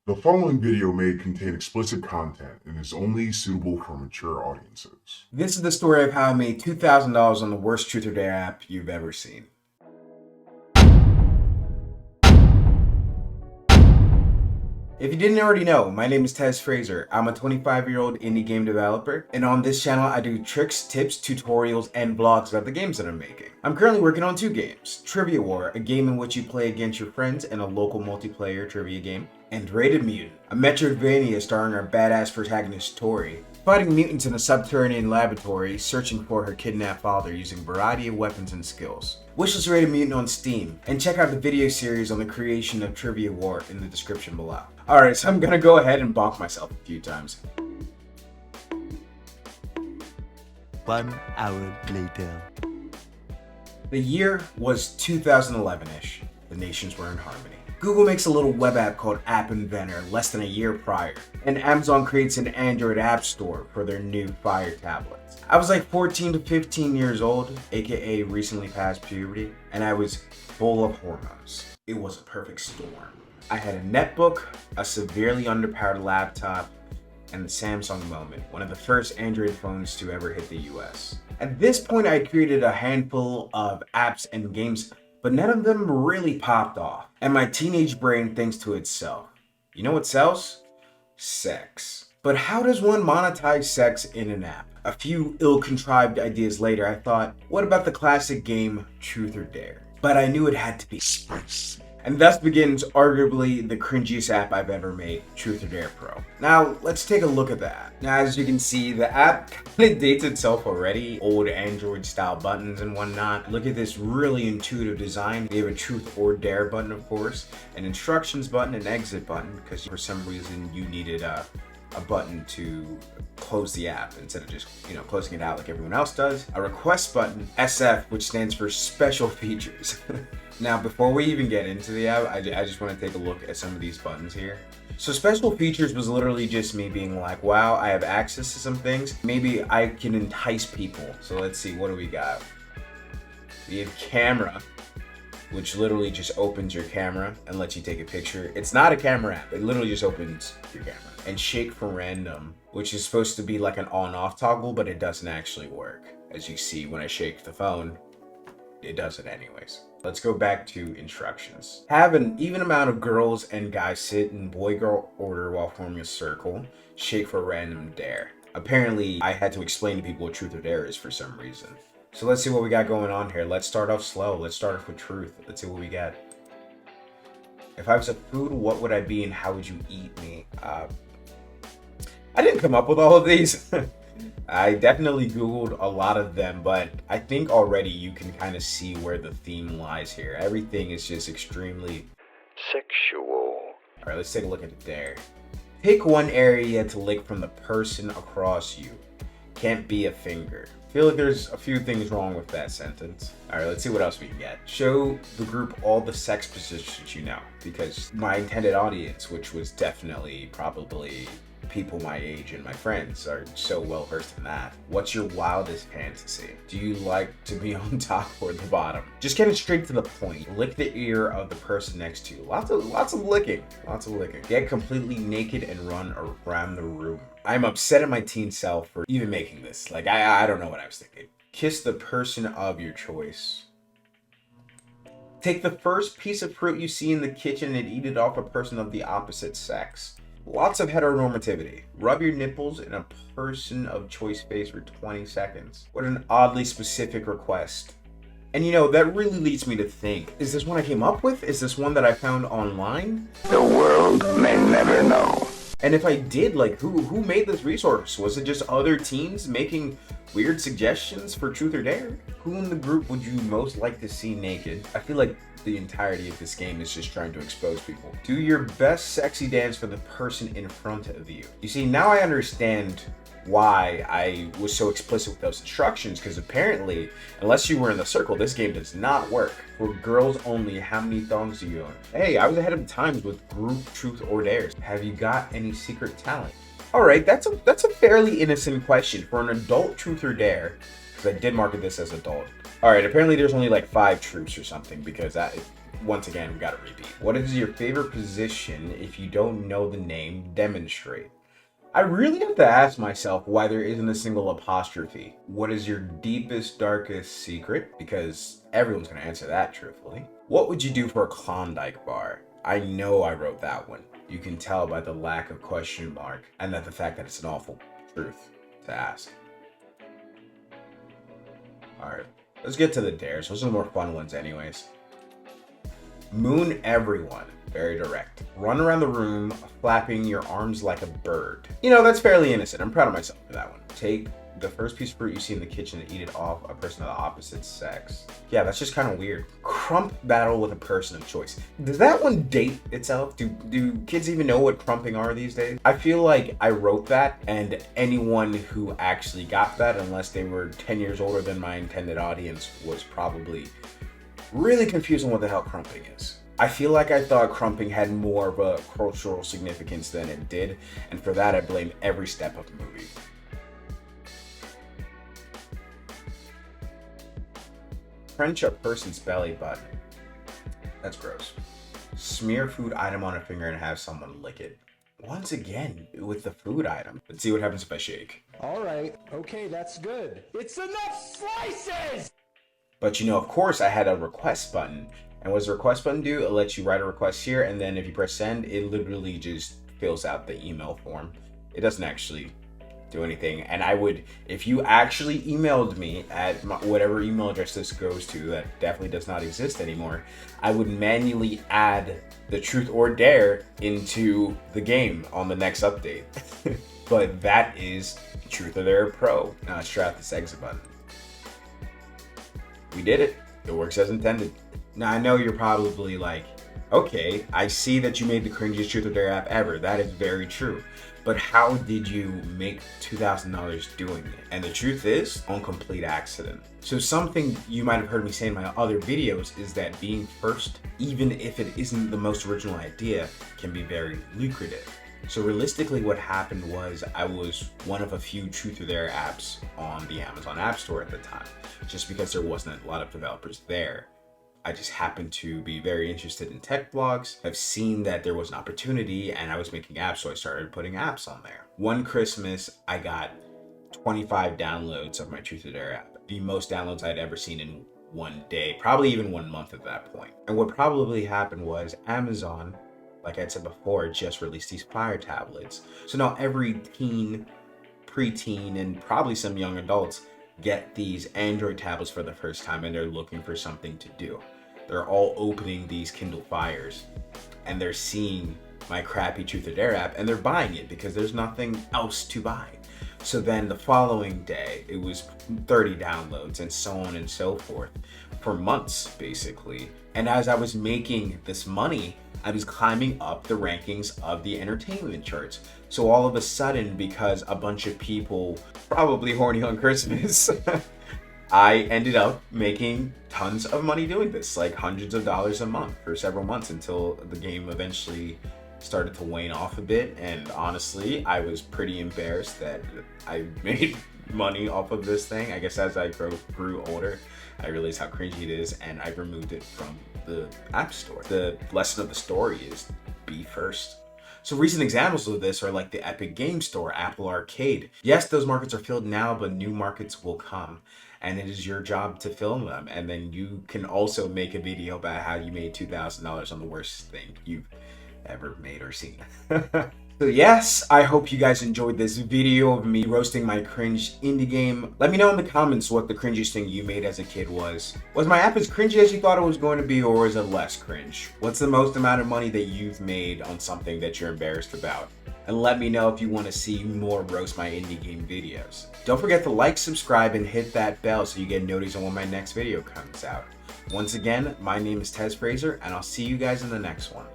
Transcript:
The following video may contain explicit content and is only suitable for mature audiences. This is the story of how I made $2,000 on the worst truth or dare app you've ever seen. If you didn't already know, my name is Fraser. I'm a 25-year-old indie game developer, and on this channel I do tricks, tips, tutorials, and vlogs about the games that I'm making. I'm currently working on 2 games. Trivia War, a game in which you play against your friends in a local multiplayer trivia game, and Rated Mutant, a Metroidvania starring our badass protagonist Tori, fighting mutants in a subterranean laboratory, searching for her kidnapped father using a variety of weapons and skills. Wishlist Rated Mutant on Steam, and check out the video series on the creation of Trivia War in the description below. Alright, so I'm gonna go ahead and bonk myself a few times. 1 hour later. The year was 2011-ish. The nations were in harmony. Google makes a little web app called App Inventor less than a year prior, and Amazon creates an Android app store for their new Fire tablets. I was like 14 to 15 years old, aka recently past puberty, and I was full of hormones. It was a perfect storm. I had a netbook, a severely underpowered laptop, and the Samsung Moment, one of the first Android phones to ever hit the US. At this point, I created a handful of apps and games, but none of them really popped off. And my teenage brain thinks to itself, you know what sells? Sex. But how does one monetize sex in an app? A few ill-contrived ideas later, I thought, what about the classic game Truth or Dare? But I knew it had to be spicy. And thus begins arguably the cringiest app I've ever made, Truth or Dare Pro. Now, let's take a look at that. Now, as you can see, the app kind of dates itself already. Old Android style buttons and whatnot. Look at this really intuitive design. We have a Truth or Dare button, of course, an instructions button, an exit button, because for some reason you needed a button to close the app instead of just, closing it out like everyone else does. A request button, SF, which stands for special features. Now, before we even get into the app, I just want to take a look at some of these buttons here. So special features was literally just me being like, wow, I have access to some things. Maybe I can entice people. So let's see, what do we got? We have camera, which literally just opens your camera and lets you take a picture. It's not a camera app. It literally just opens your camera. And shake for random, which is supposed to be like an on-off toggle, but it doesn't actually work. As you see, when I shake the phone, it does it anyways. Let's go back to instructions. Have an even amount of girls and guys sit in boy-girl order while forming a circle. Shake for random dare. Apparently, I had to explain to people what truth or dare is for some reason. So let's see what we got going on here. Let's start off slow. Let's start off with truth. Let's see what we got. If I was a food, what would I be and how would you eat me? I didn't come up with all of these. I definitely Googled a lot of them, but I think already you can kind of see where the theme lies here. Everything is just extremely Sexual. All right, let's take a look at it there. Pick one area to lick from the person across you. Can't be a finger. I feel like there's a few things wrong with that sentence. All right, let's see what else we can get. Show the group all the sex positions you know, because my intended audience, which was definitely probably people my age and my friends, are so well versed in that. What's your wildest fantasy? Do you like to be on top or the bottom? Just getting straight to the point. Lick the ear of the person next to you. Lots of licking. Lots of licking. Get completely naked and run around the room. I'm upset at my teen self for even making this. Like, I don't know what I was thinking. Kiss the person of your choice. Take the first piece of fruit you see in the kitchen and eat it off a person of the opposite sex. Lots of heteronormativity. Rub your nipples in a person of choice face for 20 seconds. What an oddly specific request. And that really leads me to think, is this one I came up with? Is this one that I found online? The world may never know. And if I did, like, who made this resource? Was it just other teens making weird suggestions for Truth or Dare? Who in the group would you most like to see naked? I feel like the entirety of this game is just trying to expose people. Do your best sexy dance for the person in front of you. You see, now I understand why I was so explicit with those instructions, because apparently, unless you were in the circle, this game does not work. For girls only, how many thongs do you own? Hey, I was ahead of the times with group Truth or Dares. Have you got any secret talent? All right, that's a fairly innocent question for an adult Truth or Dare, because I did market this as adult. All right, apparently there's only like 5 truths or something, because once again, we gotta repeat. What is your favorite position? If you don't know the name, demonstrate. I really have to ask myself why there isn't a single apostrophe. What is your deepest, darkest secret? Because everyone's gonna answer that truthfully. What would you do for a Klondike bar? I know I wrote that one. You can tell by the lack of question mark and that the fact that it's an awful truth to ask. Alright, let's get to the dares. Those are the more fun ones anyways. Moon everyone. Very direct. Run around the room, flapping your arms like a bird. You know, that's fairly innocent. I'm proud of myself for that one. Take the first piece of fruit you see in the kitchen and eat it off a person of the opposite sex. Yeah, that's just kind of weird. Crump battle with a person of choice. Does that one date itself? Do kids even know what crumping are these days? I feel like I wrote that, and anyone who actually got that, unless they were 10 years older than my intended audience, was probably really confused on what the hell crumping is. I feel like I thought crumping had more of a cultural significance than it did, and for that I blame every step of the movie. Crunch a person's belly button. That's gross. Smear food item on a finger and have someone lick it. Once again, with the food item. Let's see what happens if I shake. All right, okay, that's good. It's enough slices! But you know, of course, I had a request button. And what does the request button do? It lets you write a request here, and then if you press send, it literally just fills out the email form. It doesn't actually do anything. And I would, if you actually emailed me at whatever email address this goes to, that definitely does not exist anymore, I would manually add the truth or dare into the game on the next update. But that is Truth or Dare Pro. Now let's try out this exit button. We did it. It works as intended. Now, I know you're probably like, okay, I see that you made the cringiest Truth or Dare app ever. That is very true. But how did you make $2,000 doing it? And the truth is, on complete accident. So something you might have heard me say in my other videos is that being first, even if it isn't the most original idea, can be very lucrative. So realistically, what happened was I was one of a few Truth or Dare apps on the Amazon App Store at the time, just because there wasn't a lot of developers there. I just happened to be very interested in tech blogs. I've seen that there was an opportunity and I was making apps, so I started putting apps on there. One Christmas, I got 25 downloads of my Truth or Dare app. The most downloads I'd ever seen in one day, probably even 1 month at that point. And what probably happened was Amazon, like I said before, just released these Fire tablets. So now every teen, preteen, and probably some young adults get these Android tablets for the first time, and they're looking for something to do. They're all opening these Kindle Fires and they're seeing my crappy Truth or Dare app and they're buying it because there's nothing else to buy. So then the following day, it was 30 downloads and so on and so forth for months, basically. And as I was making this money, I was climbing up the rankings of the entertainment charts. So all of a sudden, because a bunch of people probably horny on Christmas, I ended up making tons of money doing this, like hundreds of dollars a month for several months until the game eventually started to wane off a bit. And honestly, I was pretty embarrassed that I made money off of this thing. I guess as I grew older, I realized how cringy it is, and I removed it from the App Store. The lesson of the story is be first. So recent examples of this are like the Epic Game Store, Apple Arcade. Yes, those markets are filled now, but new markets will come. And it is your job to film them. And then you can also make a video about how you made $2,000 on the worst thing you've ever made or seen. So yes, I hope you guys enjoyed this video of me roasting my cringe indie game. Let me know in the comments what the cringiest thing you made as a kid was. Was my app as cringy as you thought it was going to be, or was it less cringe? What's the most amount of money that you've made on something that you're embarrassed about? And let me know if you want to see more roast my indie game videos. Don't forget to like, subscribe, and hit that bell so you get notice on when my next video comes out. Once again, my name is Fraser, and I'll see you guys in the next one.